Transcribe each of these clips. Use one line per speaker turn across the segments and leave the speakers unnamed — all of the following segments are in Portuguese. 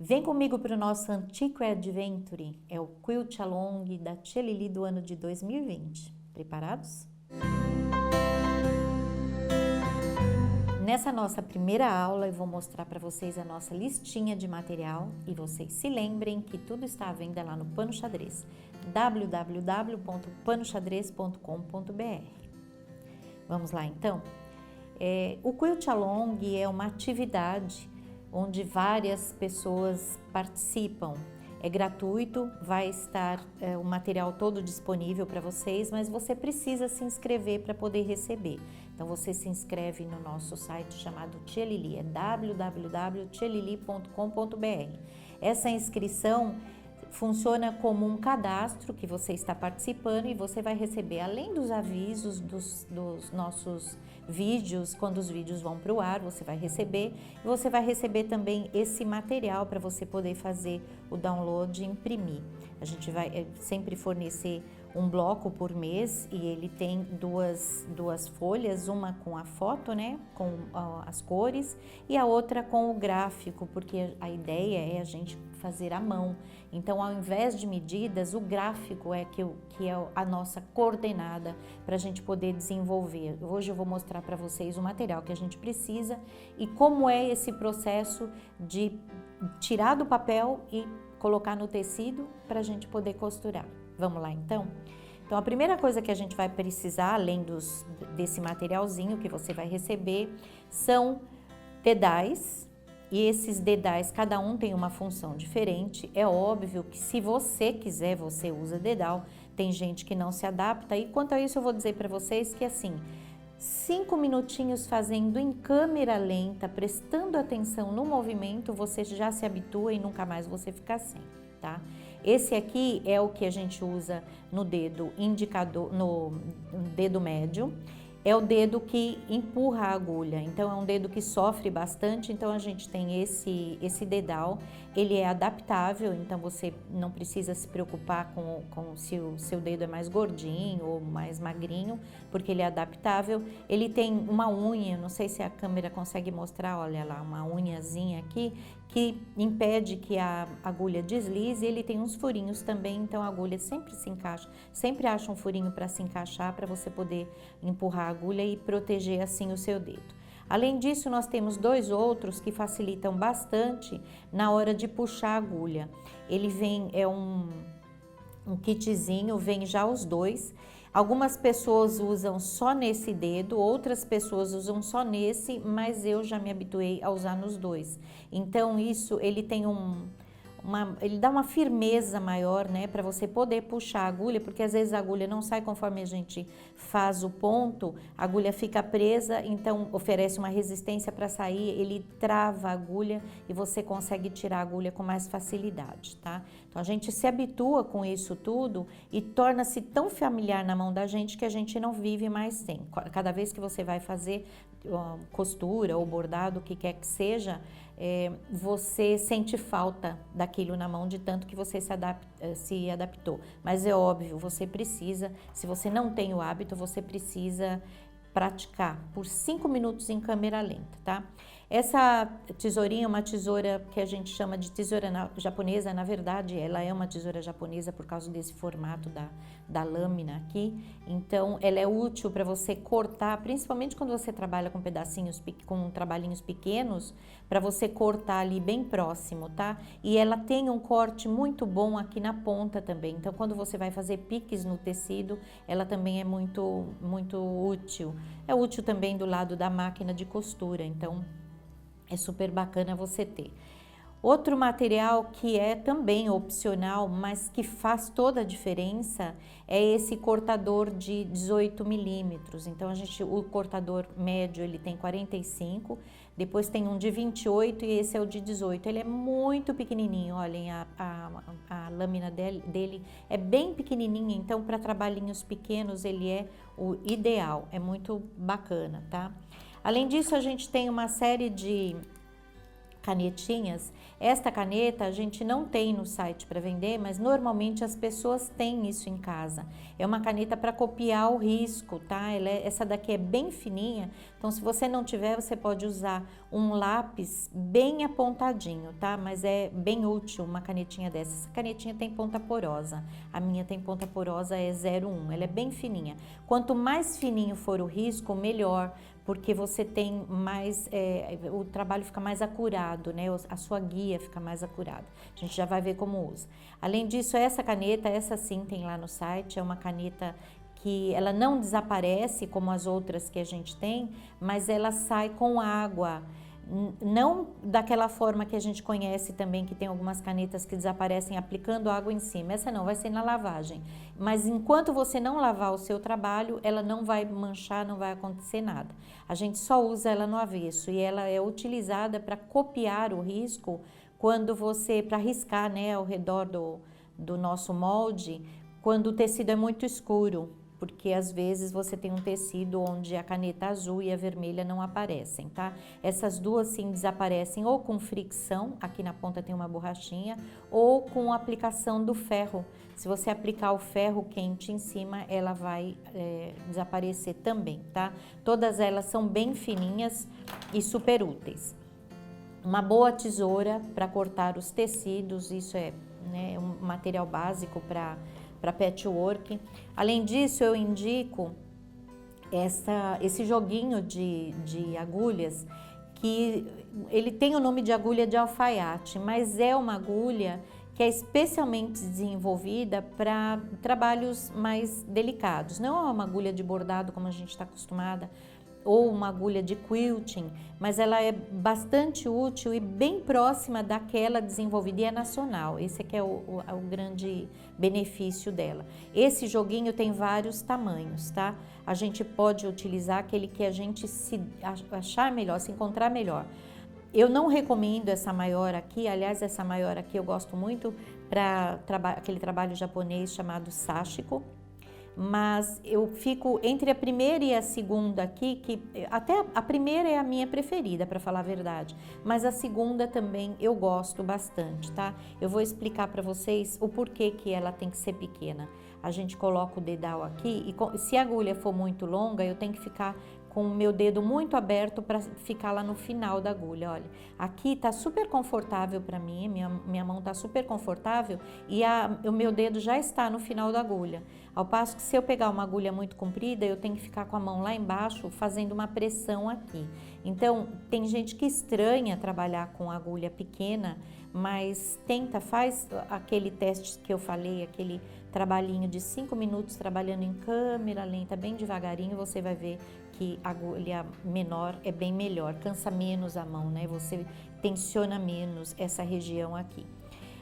Vem comigo para o nosso Antico Adventure, é o Quilt Along da Tia Lili do ano de 2020. Preparados? Nessa nossa primeira aula eu vou mostrar para vocês a nossa listinha de material e vocês se lembrem que tudo está à venda lá no Pano Xadrez, www.panoxadrez.com.br. Vamos lá então? O Quilt Along é uma atividade onde várias pessoas participam. É gratuito, vai estar o material todo disponível para vocês, mas você precisa se inscrever para poder receber. Então você se inscreve no nosso site chamado Tia Lili, é www.tialili.com.br. Essa inscrição funciona como um cadastro que você está participando e você vai receber, além dos avisos dos nossos vídeos, quando os vídeos vão para o ar, você vai receber. E você vai receber também esse material para você poder fazer o download e imprimir. A gente vai sempre fornecer um bloco por mês e ele tem duas folhas, uma com a foto, né, com as cores, e a outra com o gráfico, porque a ideia é a gente fazer à mão. Então, ao invés de medidas, o gráfico é que é a nossa coordenada para a gente poder desenvolver. Hoje eu vou mostrar para vocês o material que a gente precisa e como é esse processo de tirar do papel e colocar no tecido para a gente poder costurar. Vamos lá então? Então a primeira coisa que a gente vai precisar, além desse materialzinho que você vai receber, são dedais. E esses dedais, cada um tem uma função diferente. É óbvio que se você quiser, você usa dedal. Tem gente que não se adapta. E quanto a isso eu vou dizer para vocês que assim, 5 minutinhos fazendo em câmera lenta, prestando atenção no movimento, você já se habitua e nunca mais você fica sem, tá? Esse aqui é o que a gente usa no dedo indicador, no dedo médio. É o dedo que empurra a agulha, então é um dedo que sofre bastante, então a gente tem esse dedal, ele é adaptável, então você não precisa se preocupar com se o seu dedo é mais gordinho ou mais magrinho, porque ele é adaptável. Ele tem uma unha, não sei se a câmera consegue mostrar, olha lá, uma unhazinha aqui, que impede que a agulha deslize. Ele tem uns furinhos também, então a agulha sempre se encaixa, sempre acha um furinho para se encaixar, para você poder empurrar a agulha e proteger assim o seu dedo. Além disso, nós temos dois outros que facilitam bastante na hora de puxar a agulha. Ele vem, é um kitzinho, vem já os dois. Algumas pessoas usam só nesse dedo, outras pessoas usam só nesse, mas eu já me habituei a usar nos dois. Então isso, ele tem ele dá uma firmeza maior, né, para você poder puxar a agulha, porque às vezes a agulha não sai conforme a gente faz o ponto, a agulha fica presa, então oferece uma resistência para sair, ele trava a agulha e você consegue tirar a agulha com mais facilidade, tá? Então a gente se habitua com isso tudo e torna-se tão familiar na mão da gente que a gente não vive mais sem. Cada vez que você vai fazer costura ou bordado, o que quer que seja, você sente falta daquilo na mão de tanto que você se adaptou. Mas é óbvio, você precisa, se você não tem o hábito, você precisa praticar por 5 minutos em câmera lenta, tá? Essa tesourinha é uma tesoura que a gente chama de tesoura japonesa. Na verdade, ela é uma tesoura japonesa por causa desse formato da lâmina aqui. Então, ela é útil para você cortar, principalmente quando você trabalha com pedacinhos, com trabalhinhos pequenos, para você cortar ali bem próximo, tá? E ela tem um corte muito bom aqui na ponta também. Então, quando você vai fazer piques no tecido, ela também é muito, muito útil. É útil também do lado da máquina de costura, então é super bacana você ter. Outro material que é também opcional, mas que faz toda a diferença, é esse cortador de 18 milímetros. Então, o cortador médio, ele tem 45, depois tem um de 28 e esse é o de 18. Ele é muito pequenininho, olhem, a lâmina dele é bem pequenininha, então para trabalhinhos pequenos ele é o ideal, é muito bacana, tá? Além disso, a gente tem uma série de canetinhas. Esta caneta a gente não tem no site para vender, mas normalmente as pessoas têm isso em casa. É uma caneta para copiar o risco, tá? Essa daqui é bem fininha, então se você não tiver, você pode usar um lápis bem apontadinho, tá? Mas é bem útil uma canetinha dessa. Essa canetinha tem ponta porosa, a minha tem ponta porosa, é 0,1, ela é bem fininha. Quanto mais fininho for o risco, melhor, porque você tem mais, o trabalho fica mais acurado, né? A sua guia fica mais acurada. A gente já vai ver como usa. Além disso, essa caneta, essa sim tem lá no site, é uma caneta que ela não desaparece como as outras que a gente tem, mas ela sai com água. Não daquela forma que a gente conhece também, que tem algumas canetas que desaparecem aplicando água em cima. Essa não, vai ser na lavagem. Mas enquanto você não lavar o seu trabalho, ela não vai manchar, não vai acontecer nada. A gente só usa ela no avesso e ela é utilizada para copiar o risco quando você, para riscar, né, ao redor do nosso molde, quando o tecido é muito escuro. Porque às vezes você tem um tecido onde a caneta azul e a vermelha não aparecem, tá? Essas duas sim desaparecem ou com fricção, aqui na ponta tem uma borrachinha, ou com aplicação do ferro. Se você aplicar o ferro quente em cima, ela vai desaparecer também, tá? Todas elas são bem fininhas e super úteis. Uma boa tesoura para cortar os tecidos, isso é, né, um material básico para patchwork. Além disso, eu indico esse joguinho de agulhas, que ele tem o nome de agulha de alfaiate, mas é uma agulha que é especialmente desenvolvida para trabalhos mais delicados. Não é uma agulha de bordado como a gente está acostumada, ou uma agulha de quilting, mas ela é bastante útil e bem próxima daquela desenvolvida e é nacional. Esse aqui é o grande benefício dela. Esse joguinho tem vários tamanhos, tá? A gente pode utilizar aquele que a gente se achar melhor, se encontrar melhor. Eu não recomendo essa maior aqui, aliás, essa maior aqui eu gosto muito para aquele trabalho japonês chamado sashiko, mas eu fico entre a primeira e a segunda aqui, que até a primeira é a minha preferida, para falar a verdade, mas a segunda também eu gosto bastante, tá? Eu vou explicar para vocês o porquê que ela tem que ser pequena. A gente coloca o dedal aqui e se a agulha for muito longa, eu tenho que ficar com o meu dedo muito aberto para ficar lá no final da agulha, olha. Aqui tá super confortável para mim, minha mão tá super confortável e o meu dedo já está no final da agulha. Ao passo que se eu pegar uma agulha muito comprida, eu tenho que ficar com a mão lá embaixo fazendo uma pressão aqui. Então, tem gente que estranha trabalhar com agulha pequena, mas faz aquele teste que eu falei, aquele trabalhinho de 5 minutos trabalhando em câmera lenta, bem devagarinho, você vai ver que a agulha menor é bem melhor, cansa menos a mão, né? Você tensiona menos essa região aqui.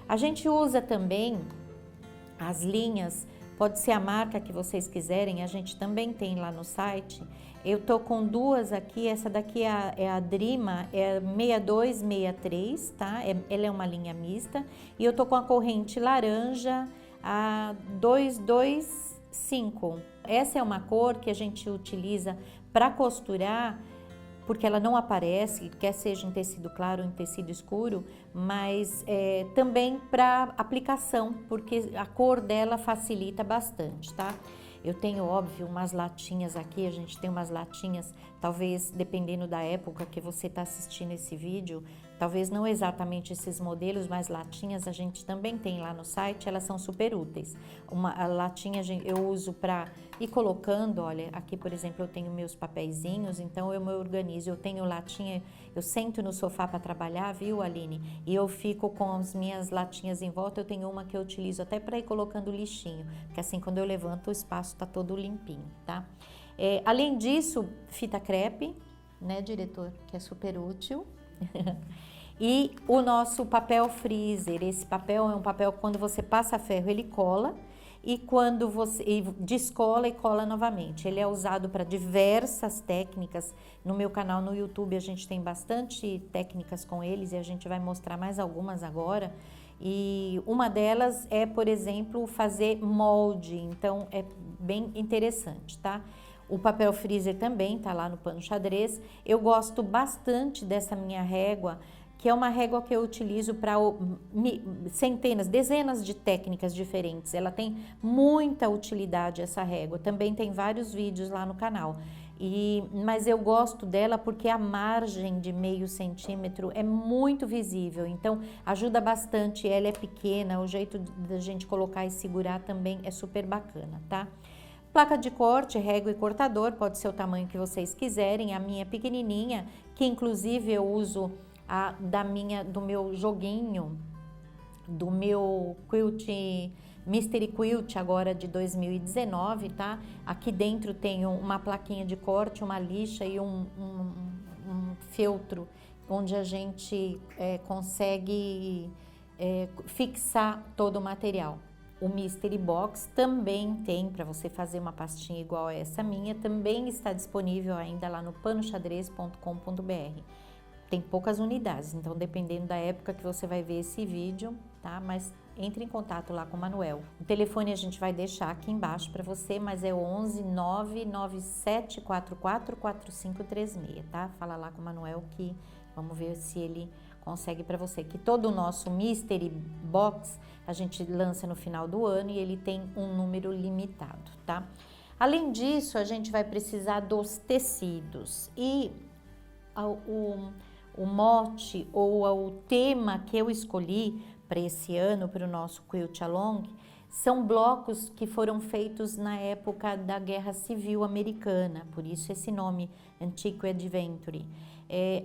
A gente usa também as linhas, pode ser a marca que vocês quiserem, a gente também tem lá no site. Eu tô com duas aqui, essa daqui é a Drima, é 6263, tá? Ela é uma linha mista. E eu tô com a corrente laranja, a 225. Essa é uma cor que a gente utiliza para costurar, porque ela não aparece, quer seja em tecido claro ou em tecido escuro, mas também para aplicação, porque a cor dela facilita bastante, tá? Eu tenho, óbvio, umas latinhas aqui, a gente tem umas latinhas, talvez dependendo da época que você está assistindo esse vídeo, talvez não exatamente esses modelos, mas latinhas a gente também tem lá no site, elas são super úteis. A latinha eu uso para ir colocando, olha, aqui por exemplo eu tenho meus papeizinhos, então eu me organizo, eu tenho latinha, eu sento no sofá para trabalhar, viu, Aline? E eu fico com as minhas latinhas em volta, eu tenho uma que eu utilizo até para ir colocando lixinho, que assim quando eu levanto o espaço tá todo limpinho, tá? Além disso, fita crepe, né, diretor, que é super útil. E o nosso papel freezer, esse papel é um papel que quando você passa ferro ele cola e quando você descola e cola novamente. Ele é usado para diversas técnicas. No meu canal no YouTube a gente tem bastante técnicas com eles e a gente vai mostrar mais algumas agora. E uma delas é, por exemplo, fazer molde, então é bem interessante, tá? O papel freezer também tá lá no pano xadrez. Eu gosto bastante dessa minha régua, que é uma régua que eu utilizo para centenas, dezenas de técnicas diferentes. Ela tem muita utilidade, essa régua. Também tem vários vídeos lá no canal. Mas eu gosto dela porque a margem de meio centímetro é muito visível, então ajuda bastante. Ela é pequena, o jeito da gente colocar e segurar também é super bacana, tá? Placa de corte, régua e cortador, pode ser o tamanho que vocês quiserem. A minha é pequenininha, que inclusive eu uso do meu joguinho, do meu quilt, Mystery Quilt agora de 2019, tá? Aqui dentro tem uma plaquinha de corte, uma lixa e um feltro, onde a gente consegue fixar todo o material. O Mystery Box também tem para você fazer uma pastinha igual a essa minha, também está disponível ainda lá no panoxadrez.com.br. Tem poucas unidades, então dependendo da época que você vai ver esse vídeo, tá? Mas entre em contato lá com o Manuel. O telefone a gente vai deixar aqui embaixo para você, mas é 11 99744 4536, tá? Fala lá com o Manuel que vamos ver se ele consegue para você. Que todo o nosso Mystery Box a gente lança no final do ano e ele tem um número limitado, tá? Além disso, a gente vai precisar dos tecidos e o mote ou o tema que eu escolhi para esse ano, para o nosso Quilt Along, são blocos que foram feitos na época da Guerra Civil Americana, por isso esse nome, Antique Adventure.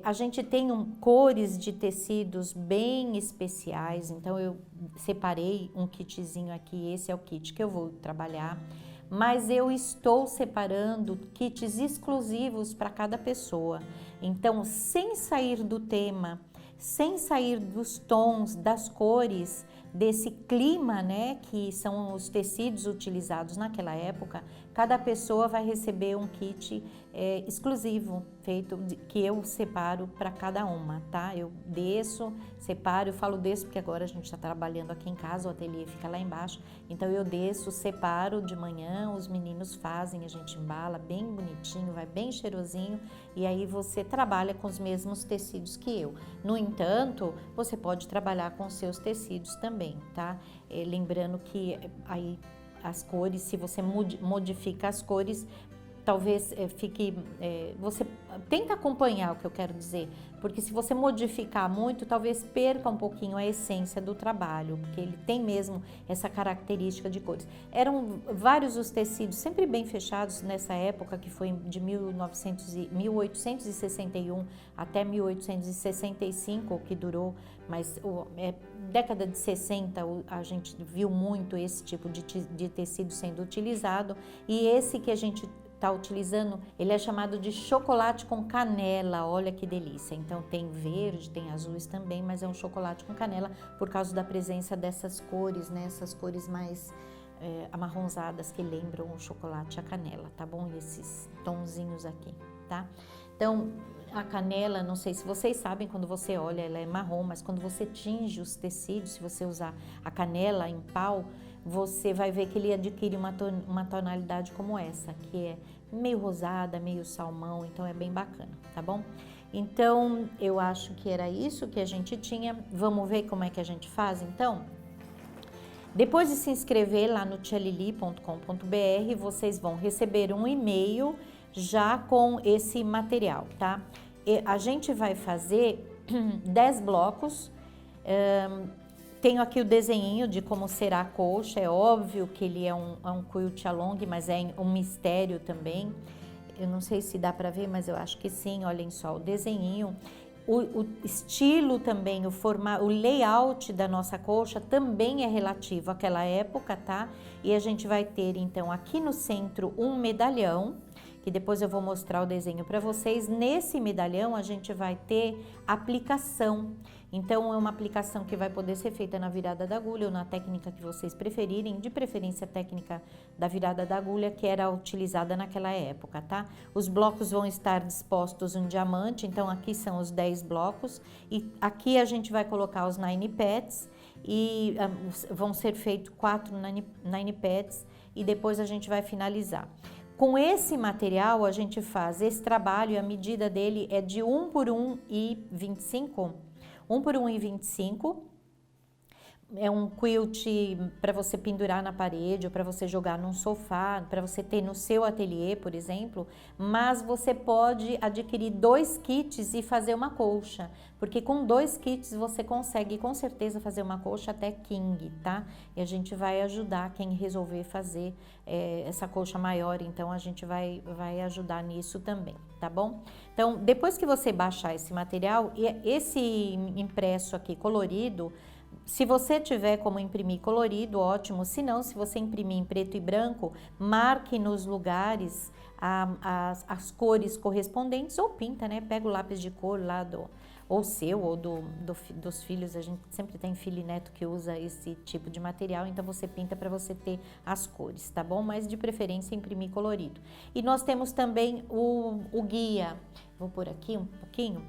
A gente tem cores de tecidos bem especiais, então eu separei um kitzinho aqui, esse é o kit que eu vou trabalhar, mas eu estou separando kits exclusivos para cada pessoa. Então, sem sair do tema, sem sair dos tons, das cores, desse clima, né, que são os tecidos utilizados naquela época, cada pessoa vai receber um kit exclusivo, que eu separo para cada uma, tá? Eu desço, separo, eu falo desço porque agora a gente está trabalhando aqui em casa, o ateliê fica lá embaixo, então eu desço, separo de manhã, os meninos fazem, a gente embala bem bonitinho, vai bem cheirosinho, e aí você trabalha com os mesmos tecidos que eu. No entanto, você pode trabalhar com seus tecidos também, tá? Lembrando que aí as cores, se você modifica as cores, talvez você tenta acompanhar o que eu quero dizer, porque se você modificar muito, talvez perca um pouquinho a essência do trabalho, porque ele tem mesmo essa característica de cores. Eram vários os tecidos, sempre bem fechados nessa época, que foi de 1861 até 1865, que durou, mas década de 60 a gente viu muito esse tipo de tecido sendo utilizado, e esse que a gente está utilizando, ele é chamado de chocolate com canela, olha que delícia. Então tem verde, tem azuis também, mas é um chocolate com canela por causa da presença dessas cores, né? Essas cores mais amarronzadas que lembram o chocolate e a canela, tá bom? E esses tonzinhos aqui, tá? Então a canela, não sei se vocês sabem, quando você olha ela é marrom, mas quando você tinge os tecidos, se você usar a canela em pau, você vai ver que ele adquire uma tonalidade como essa, que é meio rosada, meio salmão, então é bem bacana, tá bom? Então, eu acho que era isso que a gente tinha. Vamos ver como é que a gente faz, então? Depois de se inscrever lá no tialili.com.br, vocês vão receber um e-mail já com esse material, tá? A gente vai fazer 10 blocos. Tenho aqui o desenho de como será a colcha, é óbvio que ele é um quilt along, mas é um mistério também. Eu não sei se dá para ver, mas eu acho que sim, olhem só o desenho. O estilo também, o layout da nossa colcha também é relativo àquela época, tá? E a gente vai ter então aqui no centro um medalhão, que depois eu vou mostrar o desenho para vocês. Nesse medalhão a gente vai ter aplicação. Então é uma aplicação que vai poder ser feita na virada da agulha ou na técnica que vocês preferirem, de preferência a técnica da virada da agulha que era utilizada naquela época, tá? Os blocos vão estar dispostos em diamante, então aqui são os 10 blocos e aqui a gente vai colocar os 9 pads e vão ser feitos 4 9 pads e depois a gente vai finalizar. Com esse material a gente faz esse trabalho e a medida dele é de 1 por 1 e 25. 1 por 1,25. É um quilt para você pendurar na parede ou para você jogar num sofá, para você ter no seu ateliê, por exemplo, mas você pode adquirir 2 kits e fazer uma colcha, porque com 2 kits você consegue com certeza fazer uma colcha até king, tá? E a gente vai ajudar quem resolver fazer essa colcha maior, então a gente vai ajudar nisso também, tá bom? Então, depois que você baixar esse material, esse impresso aqui colorido, se você tiver como imprimir colorido, ótimo. Se não, se você imprimir em preto e branco, marque nos lugares as cores correspondentes ou pinta, né? Pega o lápis de cor lá ou seu ou dos filhos. A gente sempre tem filho e neto que usa esse tipo de material, então você pinta para você ter as cores, tá bom? Mas de preferência imprimir colorido. E nós temos também o guia. Vou pôr aqui um pouquinho.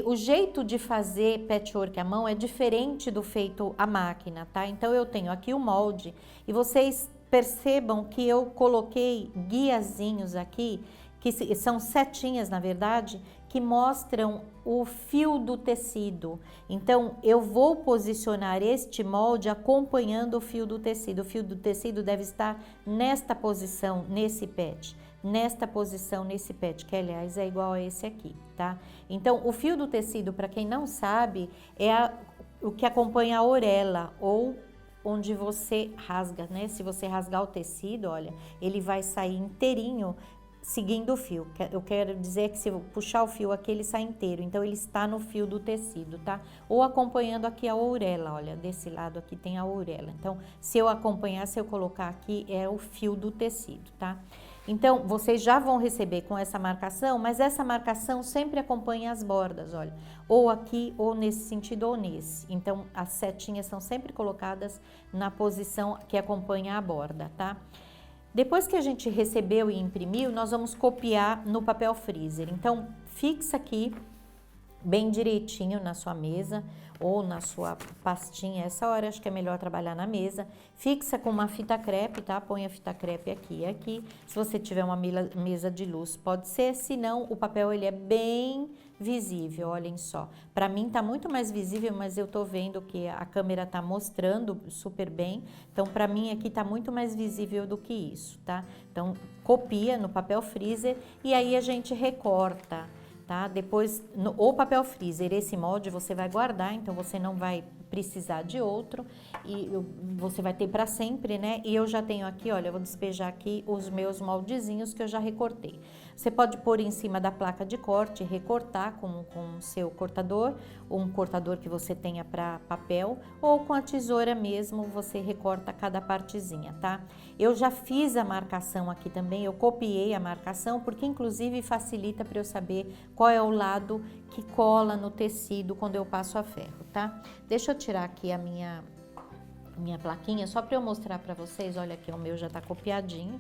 O jeito de fazer patchwork à mão é diferente do feito à máquina, tá? Então eu tenho aqui o molde e vocês percebam que eu coloquei guiazinhos aqui, que são setinhas na verdade, que mostram o fio do tecido. Então eu vou posicionar este molde acompanhando o fio do tecido. O fio do tecido deve estar nesta posição, nesse patch. Nesta posição, nesse patch, que aliás é igual a esse aqui, tá? Então, o fio do tecido, para quem não sabe, é o que acompanha a orelha, ou onde você rasga, né? Se você rasgar o tecido, olha, ele vai sair inteirinho seguindo o fio. Eu quero dizer que se eu puxar o fio aqui, ele sai inteiro, então ele está no fio do tecido, tá? Ou acompanhando aqui a orelha, olha, desse lado aqui tem a orelha. Então, se eu acompanhar, se eu colocar aqui, é o fio do tecido, tá? Então, vocês já vão receber com essa marcação, mas essa marcação sempre acompanha as bordas, olha. Ou aqui, ou nesse sentido, ou nesse. Então, as setinhas são sempre colocadas na posição que acompanha a borda, tá? Depois que a gente recebeu e imprimiu, nós vamos copiar no papel freezer. Então, fixa aqui bem direitinho na sua mesa ou na sua pastinha. Essa hora acho que é melhor trabalhar na mesa. Fixa com uma fita crepe, tá? Põe a fita crepe aqui e aqui. Se você tiver uma mesa de luz, pode ser. Se não, o papel ele é bem visível, olhem só. Para mim tá muito mais visível, mas eu tô vendo que a câmera tá mostrando super bem. Então, para mim aqui tá muito mais visível do que isso, tá? Então, copia no papel freezer e aí a gente recorta. Tá? Depois, o papel freezer, esse molde você vai guardar, então você não vai precisar de outro e você vai ter para sempre, né? E eu já tenho aqui, olha, eu vou despejar aqui os meus moldezinhos que eu já recortei. Você pode pôr em cima da placa de corte, recortar com o seu cortador, ou um cortador que você tenha para papel, ou com a tesoura mesmo, você recorta cada partezinha, tá? Eu já fiz a marcação aqui também, eu copiei a marcação, porque inclusive facilita para eu saber qual é o lado que cola no tecido quando eu passo a ferro, tá? Deixa eu tirar aqui a minha plaquinha, só para eu mostrar para vocês, olha aqui, o meu já tá copiadinho.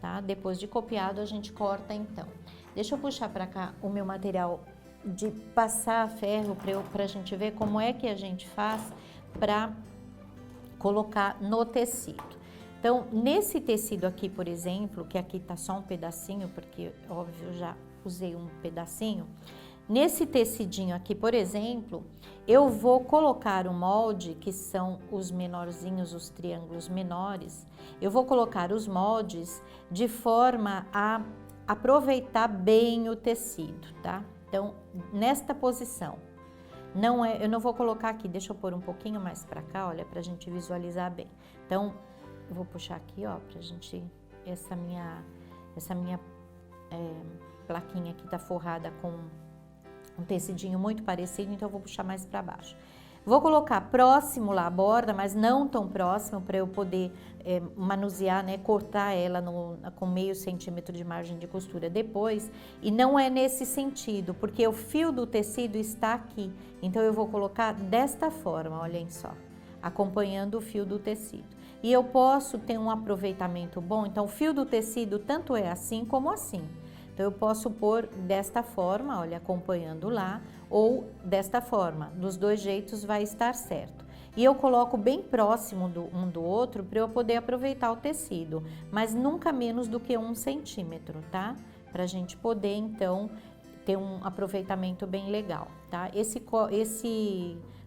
Tá? Depois de copiado, a gente corta então. Deixa eu puxar para cá o meu material de passar ferro para a gente ver como é que a gente faz para colocar no tecido. Então, nesse tecido aqui, por exemplo, que aqui tá só um pedacinho, porque óbvio eu já usei um pedacinho. Nesse tecidinho aqui, por exemplo, eu vou colocar o molde, que são os menorzinhos, os triângulos menores. Eu vou colocar os moldes de forma a aproveitar bem o tecido, tá? Então, nesta posição. Eu não vou colocar aqui, deixa eu pôr um pouquinho mais pra cá, olha, pra gente visualizar bem. Então, eu vou puxar aqui, ó, pra gente, essa minha plaquinha aqui tá forrada com um tecidinho muito parecido, então eu vou puxar mais para baixo. Vou colocar próximo lá a borda, mas não tão próximo para eu poder manusear, né, cortar ela com meio centímetro de margem de costura depois. E não é nesse sentido, porque o fio do tecido está aqui. Então eu vou colocar desta forma, olhem só, acompanhando o fio do tecido. E eu posso ter um aproveitamento bom, então o fio do tecido tanto é assim como assim. Então, eu posso pôr desta forma, olha, acompanhando lá, ou desta forma. Dos dois jeitos vai estar certo. E eu coloco bem próximo um do outro para eu poder aproveitar o tecido, mas nunca menos do que 1 centímetro, tá? Pra gente poder, então, ter um aproveitamento bem legal, tá? Esse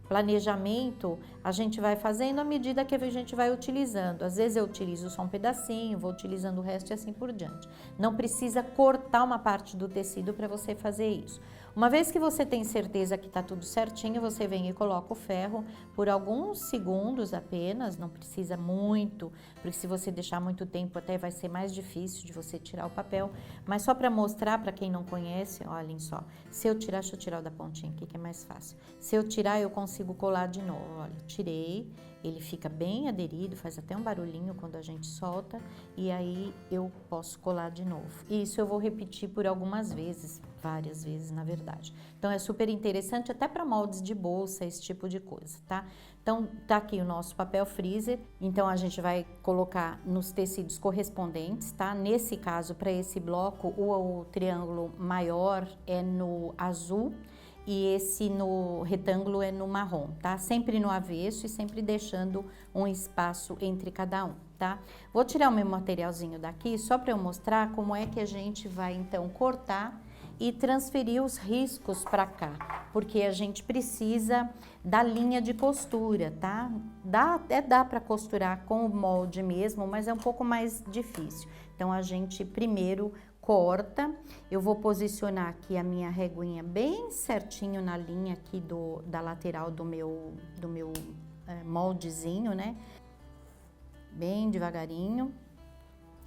planejamento a gente vai fazendo à medida que a gente vai utilizando. Às vezes eu utilizo só um pedacinho, vou utilizando o resto e assim por diante. Não precisa cortar uma parte do tecido para você fazer isso. Uma vez que você tem certeza que está tudo certinho, você vem e coloca o ferro por alguns segundos apenas, não precisa muito, porque se você deixar muito tempo até vai ser mais difícil de você tirar o papel, mas só para mostrar para quem não conhece, olhem só, se eu tirar, deixa eu tirar o da pontinha aqui que é mais fácil. Se eu tirar, eu consigo colar de novo, olha, tirei, ele fica bem aderido, faz até um barulhinho quando a gente solta, e aí eu posso colar de novo. E isso eu vou repetir por algumas vezes, várias vezes na verdade. Então é super interessante até para moldes de bolsa, esse tipo de coisa, tá? Então tá aqui o nosso papel freezer, então a gente vai colocar nos tecidos correspondentes, tá? Nesse caso, para esse bloco, o triângulo maior é no azul, e esse no retângulo é no marrom, tá? Sempre no avesso e sempre deixando um espaço entre cada um, tá? Vou tirar o meu materialzinho daqui só para eu mostrar como é que a gente vai então cortar e transferir os riscos para cá, porque a gente precisa da linha de costura, tá? Dá para costurar com o molde mesmo, mas é um pouco mais difícil. Então a gente primeiro corta, eu vou posicionar aqui a minha reguinha bem certinho na linha aqui da lateral do meu moldezinho, né? Bem devagarinho.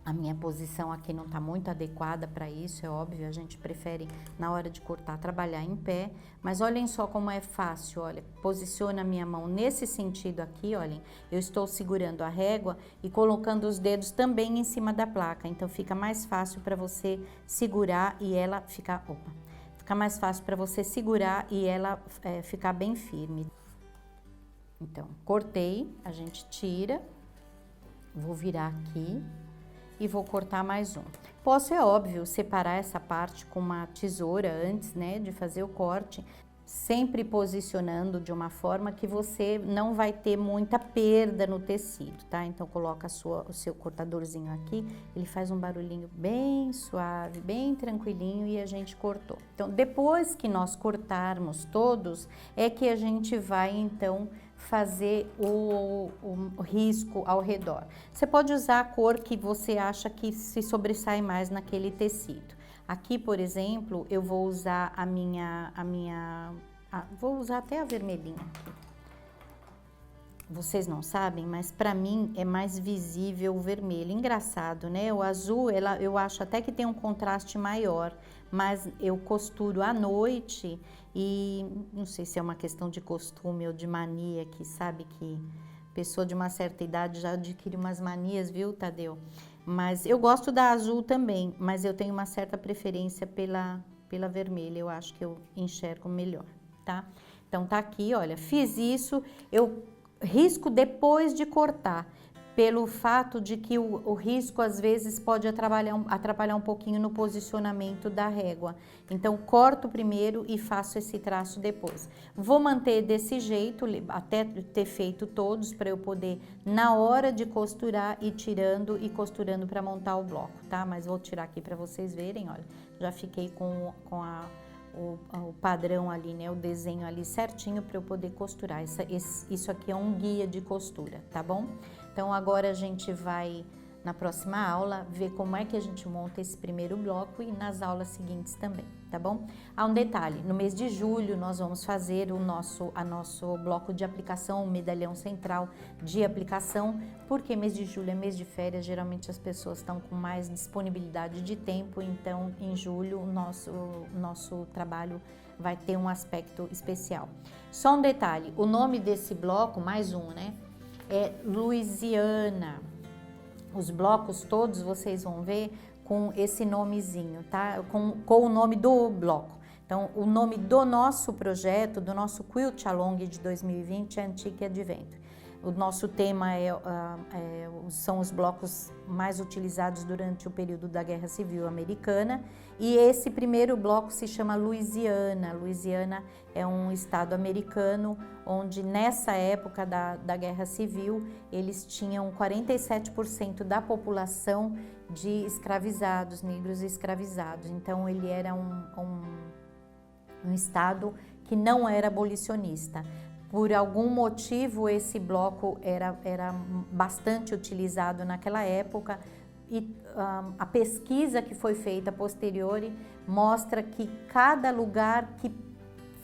A minha posição aqui não tá muito adequada para isso, é óbvio, a gente prefere na hora de cortar trabalhar em pé, mas olhem só como é fácil, olha, posiciona a minha mão nesse sentido aqui, olhem, eu estou segurando a régua e colocando os dedos também em cima da placa, então fica mais fácil para você segurar e ela ficar, fica mais fácil para você segurar e ela ficar bem firme. Então, cortei, a gente tira, vou virar aqui e vou cortar mais um. Posso, é óbvio, separar essa parte com uma tesoura antes, né, de fazer o corte, sempre posicionando de uma forma que você não vai ter muita perda no tecido, tá? Então, coloca o seu cortadorzinho aqui, ele faz um barulhinho bem suave, bem tranquilinho e a gente cortou. Então, depois que nós cortarmos todos, é que a gente vai, então, fazer o risco ao redor. Você pode usar a cor que você acha que se sobressai mais naquele tecido. Aqui, por exemplo, eu vou usar vou usar até a vermelhinha aqui. Vocês não sabem, mas para mim é mais visível o vermelho. Engraçado, né? O azul, eu acho até que tem um contraste maior, mas eu costuro à noite e não sei se é uma questão de costume ou de mania, que sabe que pessoa de uma certa idade já adquire umas manias, viu, Tadeu? Mas eu gosto da azul também, mas eu tenho uma certa preferência pela vermelha, eu acho que eu enxergo melhor, tá? Então tá aqui, olha, fiz isso, eu risco depois de cortar, pelo fato de que o risco às vezes pode atrapalhar um pouquinho no posicionamento da régua. Então, corto primeiro e faço esse traço depois. Vou manter desse jeito, até ter feito todos, para eu poder, na hora de costurar, ir tirando e costurando para montar o bloco, tá? Mas vou tirar aqui para vocês verem, olha, já fiquei com o padrão ali, né, o desenho ali certinho para eu poder costurar. Isso aqui é um guia de costura, tá bom? Então agora a gente vai, na próxima aula, ver como é que a gente monta esse primeiro bloco e nas aulas seguintes também, tá bom? Há um detalhe, no mês de julho nós vamos fazer o nosso bloco de aplicação, o medalhão central de aplicação, porque mês de julho é mês de férias, geralmente as pessoas estão com mais disponibilidade de tempo, então em julho o nosso trabalho vai ter um aspecto especial. Só um detalhe, o nome desse bloco, mais um, né, é Louisiana. Os blocos todos vocês vão ver com esse nomezinho, tá? Com o nome do bloco. Então, o nome do nosso projeto, do nosso Quilt Along de 2020 é Antique Adventure. O nosso tema são os blocos mais utilizados durante o período da Guerra Civil Americana e esse primeiro bloco se chama Louisiana. Louisiana é um estado americano onde nessa época da Guerra Civil eles tinham 47% da população de escravizados, negros escravizados. Então ele era um estado que não era abolicionista. Por algum motivo, esse bloco era bastante utilizado naquela época e a pesquisa que foi feita posteriori mostra que cada lugar que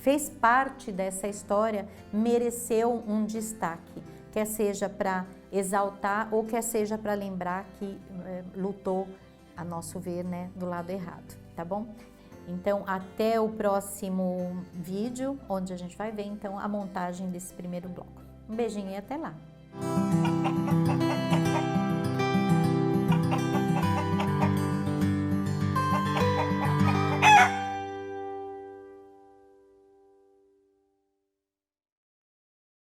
fez parte dessa história mereceu um destaque, quer seja para exaltar ou quer seja para lembrar que lutou, a nosso ver, né, do lado errado, tá bom? Então, até o próximo vídeo, onde a gente vai ver, então, a montagem desse primeiro bloco. Um beijinho e até lá!